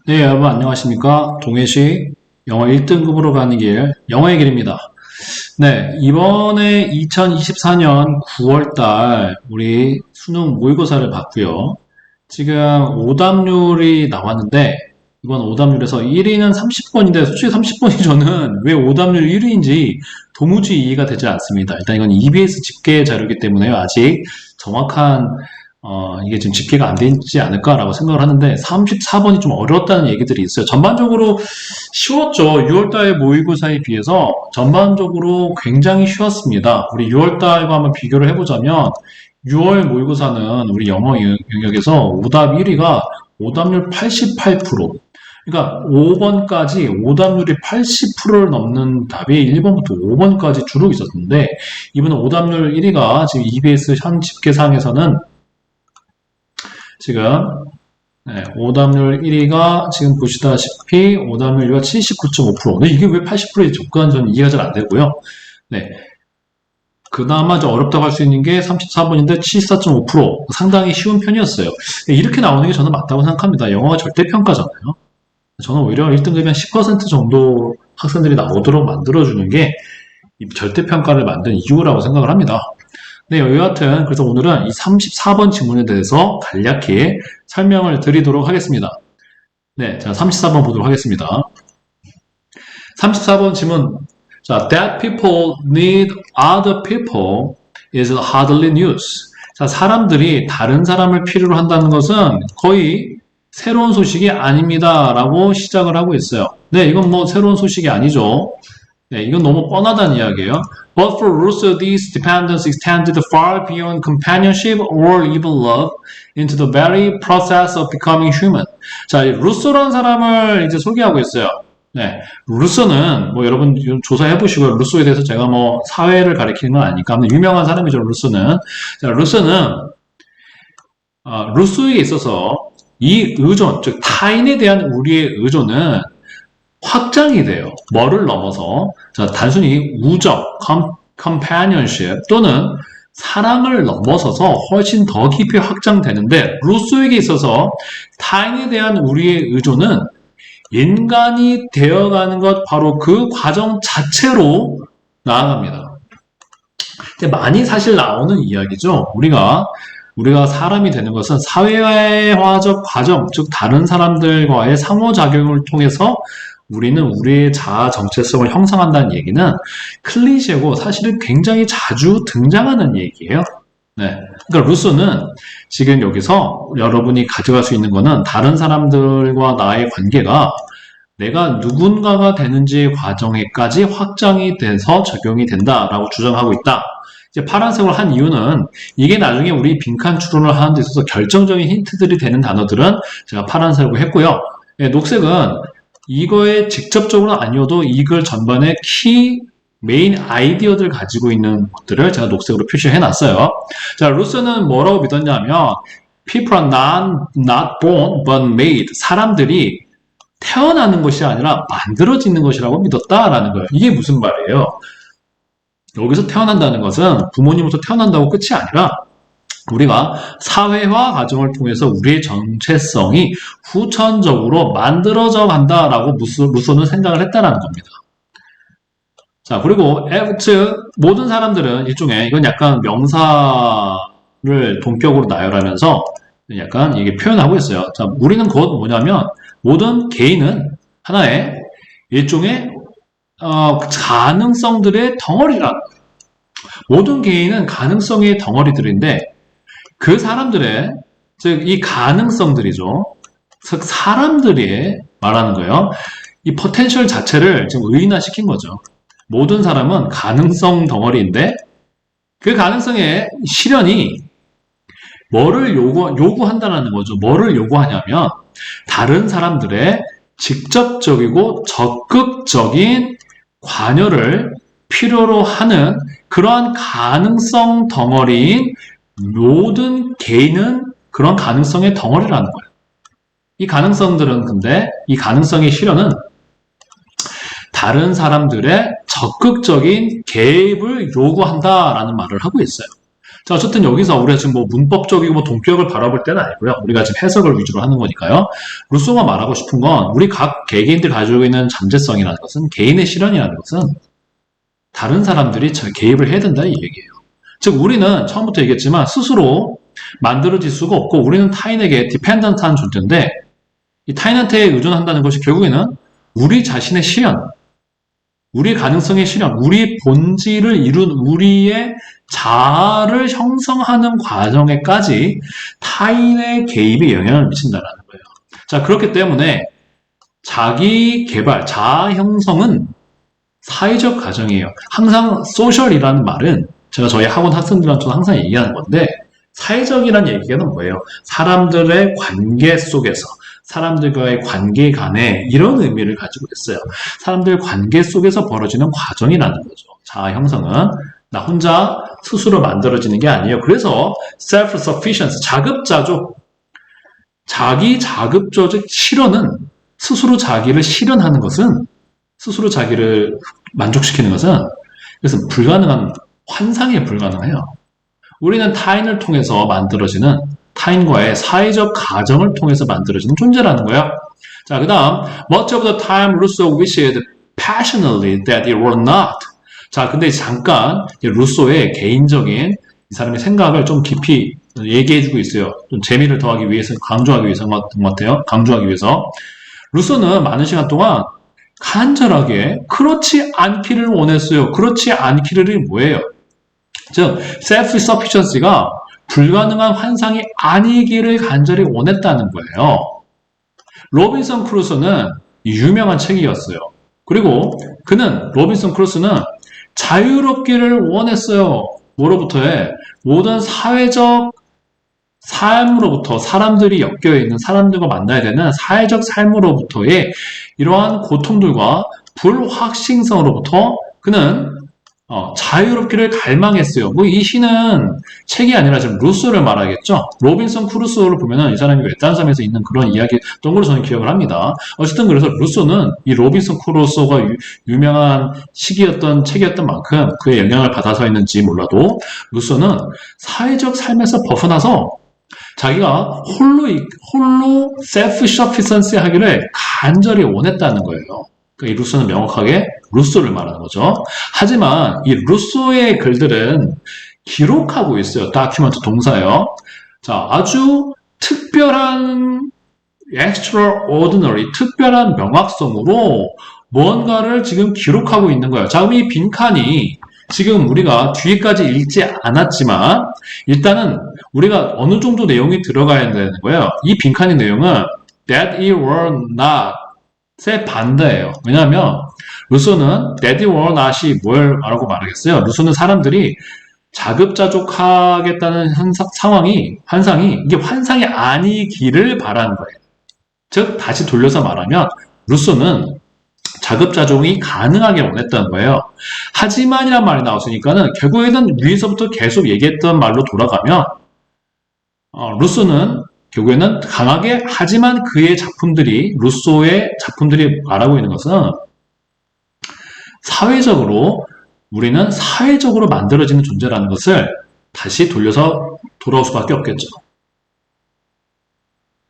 네, 여러분 안녕하십니까? 동해시 영어 1등급으로 가는 길, 영어의 길입니다. 네, 이번에 2024년 9월달 우리 수능 모의고사를 봤고요. 지금 오답률이 나왔는데 이번 오답률에서 1위는 30번인데 솔직히 30번이 저는 왜 오답률 1위인지 도무지 이해가 되지 않습니다. 일단 이건 EBS 집계 자료이기 때문에 아직 정확한 이게 지금 집계가 안 되지 않을까라고 생각을 하는데 34번이 좀 어려웠다는 얘기들이 있어요. 전반적으로 쉬웠죠. 6월달 모의고사에 비해서 전반적으로 굉장히 쉬웠습니다. 우리 6월달과 한번 비교를 해보자면 6월 모의고사는 우리 영어 영역에서 오답 1위가 오답률 88%. 그러니까 5번까지 오답률이 80%를 넘는 답이 1번부터 5번까지 주로 있었는데 이번에 오답률 1위가 지금 EBS 현 집계상에서는 지금 오답률 1위가 지금 보시다시피 오답률 1위가 79.5%. 근데 이게 왜 80%에 접근한 저는 이해가 잘 안 되고요. 네. 그나마 좀 어렵다고 할 수 있는 게 34번인데 74.5%. 상당히 쉬운 편이었어요. 이렇게 나오는 게 저는 맞다고 생각합니다. 영어가 절대평가잖아요. 저는 오히려 1등급이 한 10% 정도 학생들이 나오도록 만들어주는 게 절대평가를 만든 이유라고 생각을 합니다. 네, 여하튼 그래서 오늘은 이 34번 지문에 대해서 간략히 설명을 드리도록 하겠습니다. 네, 자 34번 보도록 하겠습니다. 34번 지문. 자, that people need other people is hardly news. 자, 사람들이 다른 사람을 필요로 한다는 것은 거의 새로운 소식이 아닙니다. 라고 시작을 하고 있어요. 네, 이건 뭐 새로운 소식이 아니죠. 네, 이건 너무 뻔하다는 이야기예요. But for Rousseau, these dependence extended far beyond companionship or even love into the very process of becoming human. 자, 루소라는 사람을 이제 소개하고 있어요. 네, 루소는 뭐 여러분 조사해 보시고요. 루소에 대해서 제가 뭐 사회를 가리키는 건 아니니까 유명한 사람이죠. 루소는. 자, 루소는 루소에 있어서 이 의존, 즉 타인에 대한 우리의 의존은 확장이 돼요. 뭐를 넘어서 자, 단순히 우정, companionship 또는 사랑을 넘어서서 훨씬 더 깊이 확장되는데 루소에게 있어서 타인에 대한 우리의 의존은 인간이 되어가는 것 바로 그 과정 자체로 나아갑니다. 많이 사실 나오는 이야기죠. 우리가 사람이 되는 것은 사회화적 과정, 즉 다른 사람들과의 상호작용을 통해서 우리는 우리의 자아 정체성을 형성한다는 얘기는 클리셰고 사실은 굉장히 자주 등장하는 얘기예요. 네. 그러니까 루소는 지금 여기서 여러분이 가져갈 수 있는 거는 다른 사람들과 나의 관계가 내가 누군가가 되는지 과정에까지 확장이 돼서 적용이 된다라고 주장하고 있다. 이제 파란색으로 한 이유는 이게 나중에 우리 빈칸 추론을 하는 데 있어서 결정적인 힌트들이 되는 단어들은 제가 파란색으로 했고요. 네, 녹색은 이거에 직접적으로 아니어도 이걸 전반에 키 메인 아이디어들 가지고 있는 것들을 제가 녹색으로 표시해 놨어요. 자, 루소는 뭐라고 믿었냐면 people are not born but made. 사람들이 태어나는 것이 아니라 만들어지는 것이라고 믿었다라는 거예요. 이게 무슨 말이에요? 여기서 태어난다는 것은 부모님으로부터 태어난다고 끝이 아니라 우리가 사회화 과정을 통해서 우리의 정체성이 후천적으로 만들어져 간다라고 루소는 생각을 했다라는 겁니다. 자, 그리고 즉 모든 사람들은 일종의 이건 약간 명사를 동격으로 나열하면서 약간 이게 표현하고 있어요. 자, 우리는 곧 뭐냐면 모든 개인은 하나의 일종의 가능성들의 덩어리라. 모든 개인은 가능성의 덩어리들인데 그 사람들의 즉 이 가능성들이죠. 즉 사람들이 말하는 거예요. 이 포텐셜 자체를 지금 의인화시킨 거죠. 모든 사람은 가능성 덩어리인데 그 가능성의 실현이 뭐를 요구한다는 거죠. 뭐를 요구하냐면 다른 사람들의 직접적이고 적극적인 관여를 필요로 하는 그러한 가능성 덩어리인 모든 개인은 그런 가능성의 덩어리라는 거예요. 이 가능성들은 근데 이 가능성의 실현은 다른 사람들의 적극적인 개입을 요구한다라는 말을 하고 있어요. 자, 어쨌든 여기서 우리가 지금 뭐 문법적이고 뭐 동격을 바라볼 때는 아니고요. 우리가 지금 해석을 위주로 하는 거니까요. 루소가 말하고 싶은 건 우리 각 개개인들 가지고 있는 잠재성이라는 것은 개인의 실현이라는 것은 다른 사람들이 개입을 해야 된다는 얘기예요. 즉 우리는 처음부터 얘기했지만 스스로 만들어질 수가 없고 우리는 타인에게 디펜던트한 존재인데 이 타인한테 의존한다는 것이 결국에는 우리 자신의 실현, 우리의 가능성의 실현, 우리의 본질을 이룬 우리의 자아를 형성하는 과정에까지 타인의 개입이 영향을 미친다는 거예요. 자, 그렇기 때문에 자기 개발, 자아 형성은 사회적 과정이에요. 항상 소셜이라는 말은 제가 저희 학원 학생들한테 항상 얘기하는 건데 사회적이라는 얘기는 뭐예요? 사람들의 관계 속에서 사람들과의 관계 간에 이런 의미를 가지고 있어요. 사람들 관계 속에서 벌어지는 과정이라는 거죠. 자아 형성은 나 혼자 스스로 만들어지는 게 아니에요. 그래서 self-sufficiency, 자급자족, 자기 자급자족 실현은 스스로 자기를 실현하는 것은 스스로 자기를 만족시키는 것은 그래서 불가능한 환상에 불가능해요. 우리는 타인을 통해서 만들어지는 타인과의 사회적 가정을 통해서 만들어지는 존재라는 거예요. 자, 그 다음 Much of the time Rousseau wished passionately that it were not. 자, 근데 잠깐 루소의 개인적인 이 사람의 생각을 좀 깊이 얘기해주고 있어요. 좀 재미를 더하기 위해서, 강조하기 위해서 것 같아요. 강조하기 위해서. 루소는 많은 시간 동안 간절하게 그렇지 않기를 원했어요. 그렇지 않기를 뭐예요? 즉, self-sufficiency가 불가능한 환상이 아니기를 간절히 원했다는 거예요. 로빈슨 크루소는 유명한 책이었어요. 그리고 로빈슨 크루소는 자유롭기를 원했어요. 뭐로부터의 모든 사회적 삶으로부터 사람들이 엮여있는 사람들과 만나야 되는 사회적 삶으로부터의 이러한 고통들과 불확실성으로부터 그는 자유롭기를 갈망했어요. 뭐 이 시는 책이 아니라 지금 루소를 말하겠죠. 로빈슨 크루소를 보면은 이 사람이 외딴 섬에서 있는 그런 이야기였던 걸로 저는 기억을 합니다. 어쨌든 그래서 루소는 이 로빈슨 크루소가 유명한 시기였던 책이었던 만큼 그의 영향을 받아서였는지 몰라도 루소는 사회적 삶에서 벗어나서 자기가 홀로 셀프-서피션시 하기를 간절히 원했다는 거예요. 이 루소는 명확하게 루소를 말하는 거죠. 하지만 이 루소의 글들은 기록하고 있어요. 다큐멘트 동사예요. 자, 아주 특별한 extraordinary, 특별한 명확성으로 뭔가를 지금 기록하고 있는 거예요. 자, 그럼 이 빈칸이 지금 우리가 뒤에까지 읽지 않았지만 일단은 우리가 어느 정도 내용이 들어가야 되는 거예요. 이 빈칸의 내용은 that it were not 의 반대예요. 왜냐하면 루소는 that it were not이 뭘 알고 말하겠어요. 루소는 사람들이 자급자족하겠다는 환상이 이게 환상이 아니기를 바라는 거예요. 즉 다시 돌려서 말하면 루소는 자급자족이 가능하게 원했다는 거예요. 하지만이란 말이 나왔으니까는 결국에는 위에서부터 계속 얘기했던 말로 돌아가면 루소는 결국에는 강하게 하지만 그의 작품들이 루소의 작품들이 말하고 있는 것은 사회적으로 우리는 사회적으로 만들어지는 존재라는 것을 다시 돌려서 돌아올 수밖에 없겠죠.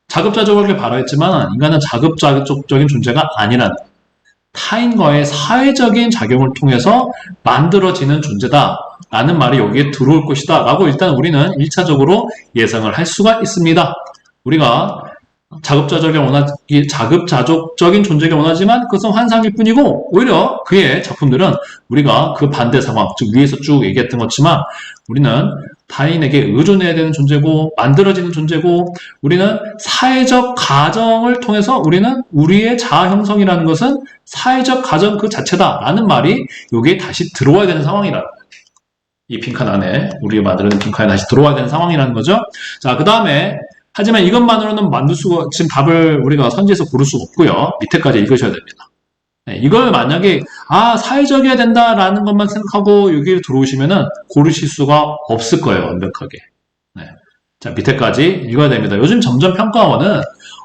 자급자족을 바라했지만 인간은 자급자족적인 존재가 아니라는 타인과의 사회적인 작용을 통해서 만들어지는 존재다 라는 말이 여기에 들어올 것이다 라고 일단 우리는 1차적으로 예상을 할 수가 있습니다. 우리가 자급자족적인 존재가 원하지만 그것은 환상일 뿐이고 오히려 그의 작품들은 우리가 그 반대 상황, 즉 위에서 쭉 얘기했던 것지만 우리는 타인에게 의존해야 되는 존재고 만들어지는 존재고 우리는 사회적 가정을 통해서 우리는 우리의 자아 형성이라는 것은 사회적 가정 그 자체다 라는 말이 여기에 다시 들어와야 되는 상황이라는 거예요. 이 빈칸 안에 우리가 만드는 빈칸에 다시 들어와야 되는 상황이라는 거죠. 자, 그 다음에 하지만 이것만으로는 만들 수가 지금 답을 우리가 선지에서 고를 수가 없고요. 밑에까지 읽으셔야 됩니다. 네, 이걸 만약에 사회적이어야 된다라는 것만 생각하고 여기를 들어오시면은 고르실 수가 없을 거예요. 완벽하게. 네. 자, 밑에까지 읽어야 됩니다. 요즘 점점 평가원은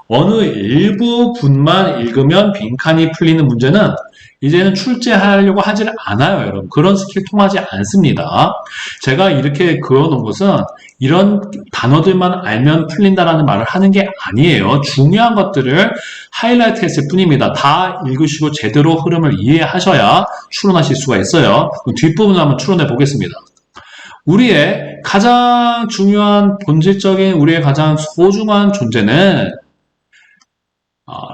어느 일부분만 읽으면 빈칸이 풀리는 문제는 이제는 출제하려고 하질 않아요, 여러분. 그런 스킬 통하지 않습니다. 제가 이렇게 그어놓은 것은 이런 단어들만 알면 풀린다라는 말을 하는 게 아니에요. 중요한 것들을 하이라이트 했을 뿐입니다. 다 읽으시고 제대로 흐름을 이해하셔야 추론하실 수가 있어요. 뒷부분을 한번 추론해 보겠습니다. 우리의 가장 중요한 본질적인 우리의 가장 소중한 존재는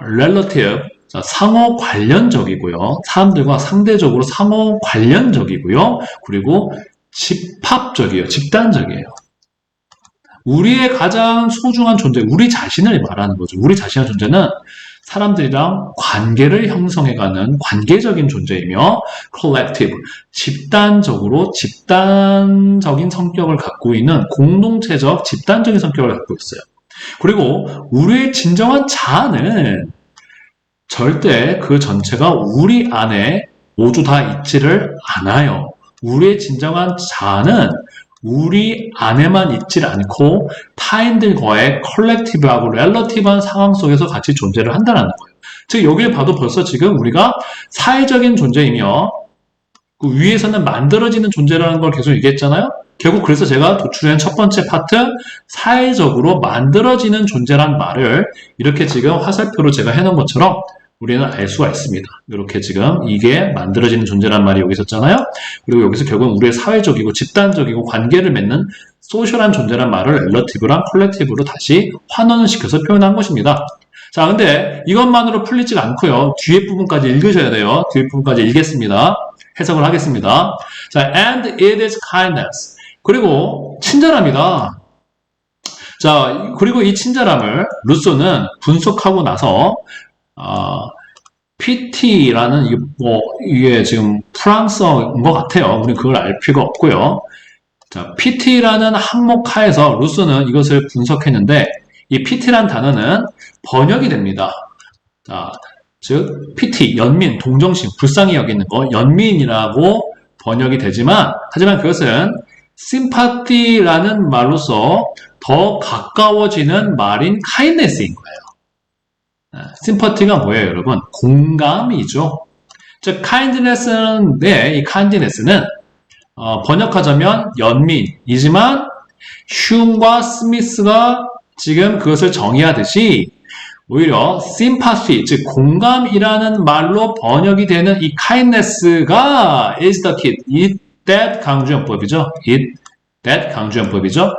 relative, 상호 관련적이고요. 사람들과 상대적으로 상호 관련적이고요. 그리고 집합적이에요. 집단적이에요. 우리의 가장 소중한 존재, 우리 자신을 말하는 거죠. 우리 자신의 존재는 사람들이랑 관계를 형성해가는 관계적인 존재이며 collective, 집단적인 성격을 갖고 있는 공동체적 집단적인 성격을 갖고 있어요. 그리고 우리의 진정한 자아는 절대 그 전체가 우리 안에 모두 다 있지를 않아요. 우리의 진정한 자아는 우리 안에만 있질 않고 타인들과의 컬렉티브하고 렐러티브한 상황 속에서 같이 존재를 한다는 거예요. 즉 여기를 봐도 벌써 지금 우리가 사회적인 존재이며 그 위에서는 만들어지는 존재라는 걸 계속 얘기했잖아요. 결국 그래서 제가 도출한 첫 번째 파트 사회적으로 만들어지는 존재란 말을 이렇게 지금 화살표로 제가 해놓은 것처럼 우리는 알 수가 있습니다. 이렇게 지금 이게 만들어지는 존재란 말이 여기 있었잖아요. 그리고 여기서 결국은 우리의 사회적이고 집단적이고 관계를 맺는 소셜한 존재란 말을 렐러티브랑 컬렉티브로 다시 환원을 시켜서 표현한 것입니다. 자, 근데 이것만으로 풀리지 않고요. 뒤에 부분까지 읽으셔야 돼요. 뒤에 부분까지 읽겠습니다. 해석을 하겠습니다. 자, and it is kindness. 그리고 친절함이다. 자, 그리고 이 친절함을 루소는 분석하고 나서 PT라는 이게 지금 프랑스어인 것 같아요. 우리는 그걸 알 필요가 없고요. 자, PT라는 항목 하에서 루소는 이것을 분석했는데 이 PT라는 단어는 번역이 됩니다. 자, 즉 PT, 연민, 동정심, 불쌍히 여기는 거 연민이라고 번역이 되지만 하지만 그것은 sympathy라는 말로서 더 가까워지는 말인 kindness인 거예요. 심퍼티가 뭐예요, 여러분? 공감이죠. 즉, kindness는, 이 kindness는, 번역하자면 연민이지만, 흉과 스미스가 지금 그것을 정의하듯이, 오히려 sympathy, 즉, 공감이라는 말로 번역이 되는 이 kindness가 is the key, it, that 강조연법이죠. it, that 강조연법이죠.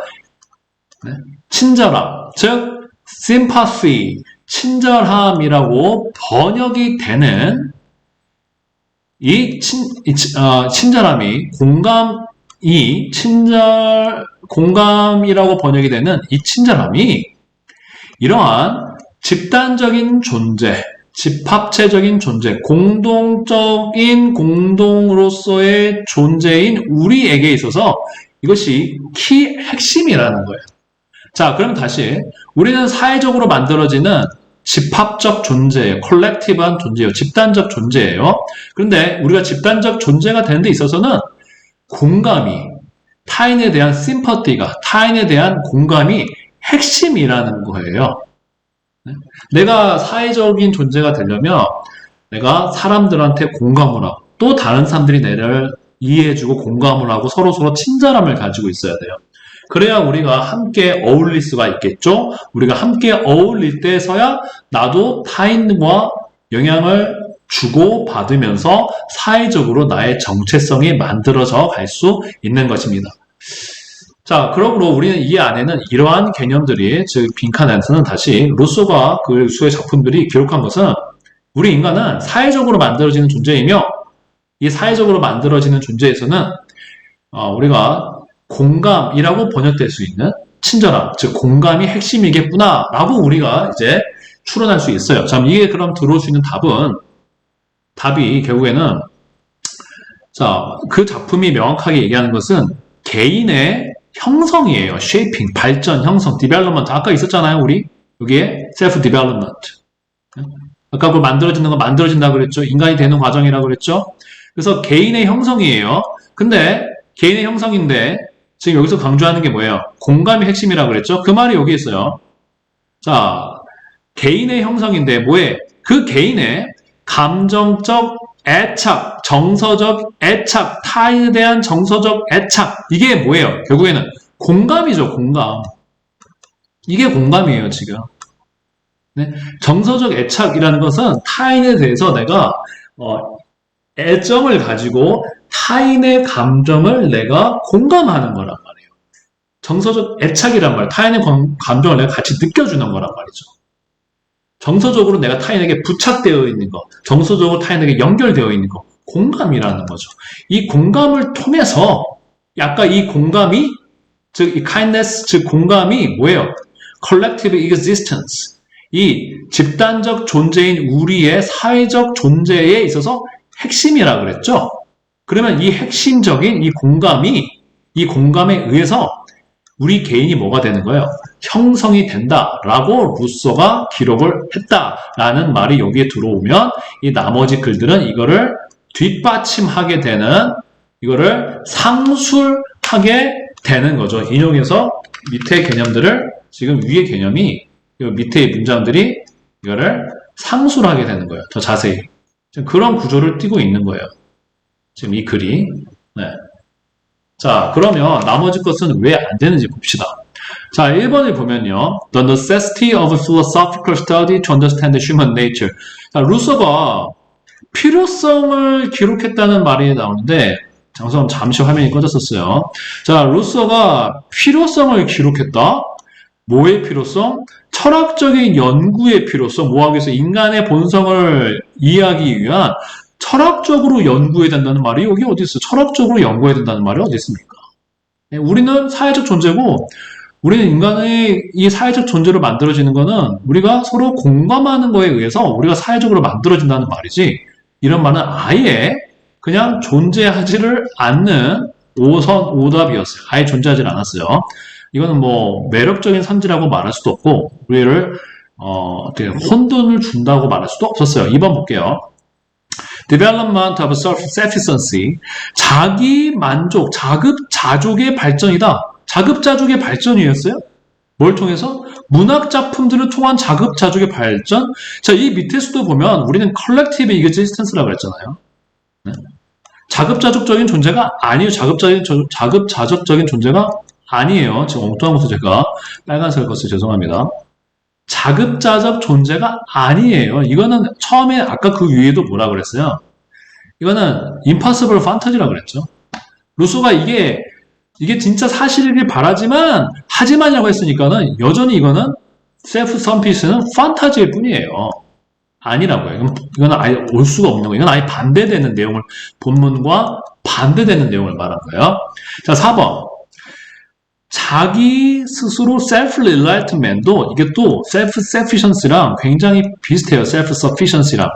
네. 친절함, 즉, sympathy, 친절함이라고 번역이 되는 친절함이 공감이라고 번역이 되는 이 친절함이 이러한 집단적인 존재, 집합체적인 존재, 공동으로서의 존재인 우리에게 있어서 이것이 핵심이라는 거예요. 자, 그럼 다시 우리는 사회적으로 만들어지는 집합적 존재예요. 컬렉티브한 존재예요. 집단적 존재예요. 그런데 우리가 집단적 존재가 되는 데 있어서는 공감이, 타인에 대한 심퍼티가, 타인에 대한 공감이 핵심이라는 거예요. 내가 사회적인 존재가 되려면 내가 사람들한테 공감을 하고 또 다른 사람들이 나를 이해해주고 공감을 하고 서로서로 친절함을 가지고 있어야 돼요. 그래야 우리가 함께 어울릴 수가 있겠죠? 우리가 함께 어울릴 때서야 나도 타인과 영향을 주고 받으면서 사회적으로 나의 정체성이 만들어져 갈 수 있는 것입니다. 자, 그러므로 우리는 이 안에는 이러한 개념들이, 즉 빈칸에서는 다시 루소가 그 루소의 작품들이 기록한 것은 우리 인간은 사회적으로 만들어지는 존재이며 이 사회적으로 만들어지는 존재에서는 우리가 공감이라고 번역될 수 있는 친절함, 즉 공감이 핵심이겠구나 라고 우리가 이제 추론할 수 있어요. 자, 이게 그럼 들어올 수 있는 답이 결국에는 자, 그 작품이 명확하게 얘기하는 것은 개인의 형성이에요. shaping, 발전, 형성, development. 아까 있었잖아요, 우리 여기에 self development. 아까 그걸 만들어지는 거 만들어진다고 그랬죠. 인간이 되는 과정이라고 그랬죠. 그래서 개인의 형성이에요. 근데 개인의 형성인데 지금 여기서 강조하는 게 뭐예요? 공감이 핵심이라고 그랬죠? 그 말이 여기 있어요. 자, 개인의 형성인데 뭐에? 그 개인의 감정적 애착, 정서적 애착, 타인에 대한 정서적 애착. 이게 뭐예요? 결국에는 공감이죠, 공감. 이게 공감이에요, 지금. 네? 정서적 애착이라는 것은 타인에 대해서 내가 애정을 가지고 타인의 감정을 내가 공감하는 거란 말이에요. 정서적 애착이란 말, 타인의 감정을 내가 같이 느껴주는 거란 말이죠. 정서적으로 내가 타인에게 부착되어 있는 거, 정서적으로 타인에게 연결되어 있는 거, 공감이라는 거죠. 이 공감을 통해서, 아까 이 공감이, 즉, 이 kindness, 즉, 공감이 뭐예요? collective existence. 이 집단적 존재인 우리의 사회적 존재에 있어서 핵심이라고 그랬죠? 그러면 이 핵심적인 이 공감에 의해서 우리 개인이 뭐가 되는 거예요? 형성이 된다라고 루소가 기록을 했다라는 말이 여기에 들어오면 이 나머지 글들은 이거를 뒷받침하게 되는, 이거를 상술하게 되는 거죠. 인용해서 밑에 개념들을, 지금 위의 개념이 밑에 문장들이 이거를 상술하게 되는 거예요. 더 자세히. 지금 그런 구조를 띠고 있는 거예요. 지금 이 글이. 네. 자, 그러면 나머지 것은 왜 안 되는지 봅시다. 자, 1번을 보면요. The necessity of philosophical study to understand human nature. 자, 루소가 필요성을 기록했다는 말이 나오는데, 잠시 화면이 꺼졌었어요. 자, 루소가 필요성을 기록했다? 뭐의 필요성? 철학적인 연구의 필요성. 뭐 하기 위해서 인간의 본성을 이해하기 위한 철학적으로 연구해야 된다는 말이 여기 어디 있어요? 철학적으로 연구해야 된다는 말이 어디 있습니까? 우리는 사회적 존재고, 우리는 인간의 이 사회적 존재로 만들어지는 거는 우리가 서로 공감하는 거에 의해서 우리가 사회적으로 만들어진다는 말이지, 이런 말은 아예 그냥 존재하지를 않는 오답이었어요. 아예 존재하지 않았어요. 이거는 뭐 매력적인 선지라고 말할 수도 없고, 우리를 어떻게 혼돈을 준다고 말할 수도 없었어요. 2번 볼게요. Development of self-sufficiency. 자기 만족, 자급자족의 발전이다. 자급자족의 발전이었어요? 뭘 통해서? 문학 작품들을 통한 자급자족의 발전? 자, 이 밑에서도 보면 우리는 collective existence라고 그랬잖아요. 네? 자급자족적인 존재가 아니에요. 자급자족적인 존재가 아니에요. 지금 엉뚱한 것을 제가 빨간색을 썼어요. 죄송합니다. 자급자족 존재가 아니에요. 이거는 처음에 아까 그 위에도 뭐라 그랬어요? 이거는 impossible fantasy라고 그랬죠. 루소가 이게 진짜 사실이길 바라지만 하지만이라고 했으니까는 여전히 이거는 self-sufficient는 판타지일 뿐이에요. 아니라고요. 이건 아예 올 수가 없는 거예요. 이건 아예 반대되는 내용을, 본문과 반대되는 내용을 말한 거예요. 자, 4번. 자기 스스로 self-enlightenment도 이게 또 self-sufficiency랑 굉장히 비슷해요. self-sufficiency랑.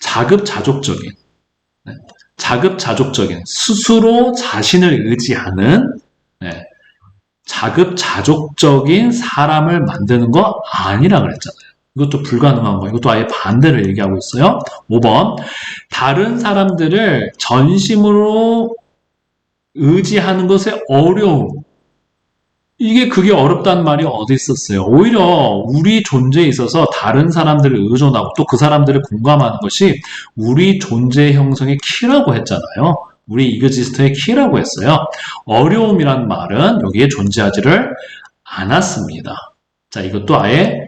자급자족적인. 네. 자급자족적인. 스스로 자신을 의지하는, 네. 자급자족적인 사람을 만드는 거 아니라 그랬잖아요. 이것도 불가능한 거. 이것도 아예 반대를 얘기하고 있어요. 5번. 다른 사람들을 전심으로 의지하는 것의 어려움. 그게 어렵다는 말이 어디 있었어요. 오히려 우리 존재에 있어서 다른 사람들을 의존하고 또 그 사람들을 공감하는 것이 우리 존재 형성의 키라고 했잖아요. 우리 이그지스트의 키라고 했어요. 어려움이란 말은 여기에 존재하지를 않았습니다. 자, 이것도 아예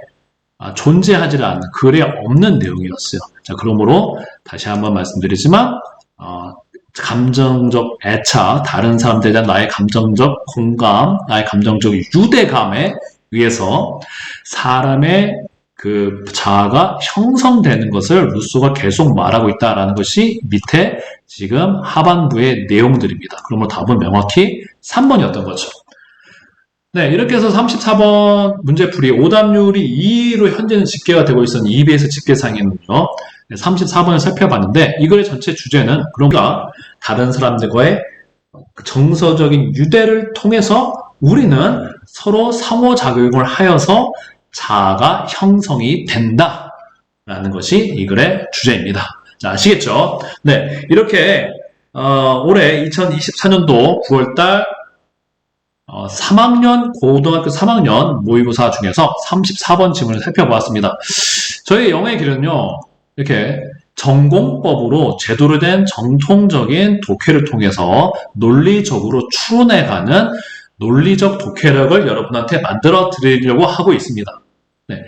존재하지를 않는, 글에 없는 내용이었어요. 자, 그러므로 다시 한번 말씀드리지만 감정적 애착, 다른 사람들에 대한 나의 감정적 공감, 나의 감정적 유대감에 의해서 사람의 그 자아가 형성되는 것을 루소가 계속 말하고 있다라는 것이 밑에 지금 하반부의 내용들입니다. 그러므로 답은 명확히 3번이었던 거죠. 네, 이렇게 해서 34번 문제풀이 오답률이 2로 현재는 집계가 되고 있었는 EBS 집계상에는요. 34번을 살펴봤는데 이 글의 전체 주제는 그러니까 다른 사람들과의 정서적인 유대를 통해서 우리는 서로 상호작용을 하여서 자아가 형성이 된다라는 것이 이 글의 주제입니다. 자, 아시겠죠? 네, 이렇게 올해 2024년도 9월달 3학년, 고등학교 3학년 모의고사 중에서 34번 지문을 살펴보았습니다. 저희 영어의 길은요, 이렇게 전공법으로 제대로 된 정통적인 독해를 통해서 논리적으로 추론해가는 논리적 독해력을 여러분한테 만들어 드리려고 하고 있습니다. 네.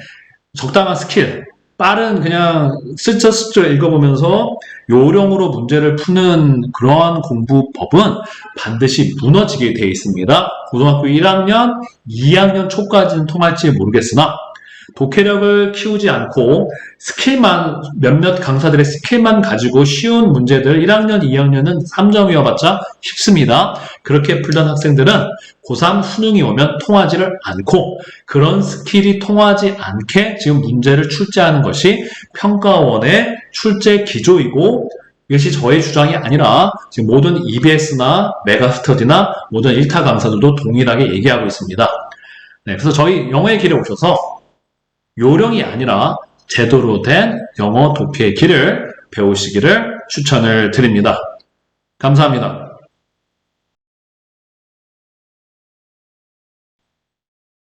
적당한 스킬, 빠른 그냥 스쳐 읽어보면서 요령으로 문제를 푸는 그러한 공부법은 반드시 무너지게 되어 있습니다. 고등학교 1학년, 2학년 초까지는 통할지 모르겠으나 독해력을 키우지 않고 스킬만, 몇몇 강사들의 스킬만 가지고 쉬운 문제들 1학년, 2학년은 3점이어봤자 쉽습니다. 그렇게 풀던 학생들은 고3 수능이 오면 통하지를 않고 그런 스킬이 통하지 않게 지금 문제를 출제하는 것이 평가원의 출제 기조이고 이것이 저의 주장이 아니라 지금 모든 EBS나 메가스터디나 모든 1타 강사들도 동일하게 얘기하고 있습니다. 네, 그래서 저희 영어의 길에 오셔서 요령이 아니라 제대로 된 영어 독해의 길을 배우시기를 추천을 드립니다. 감사합니다.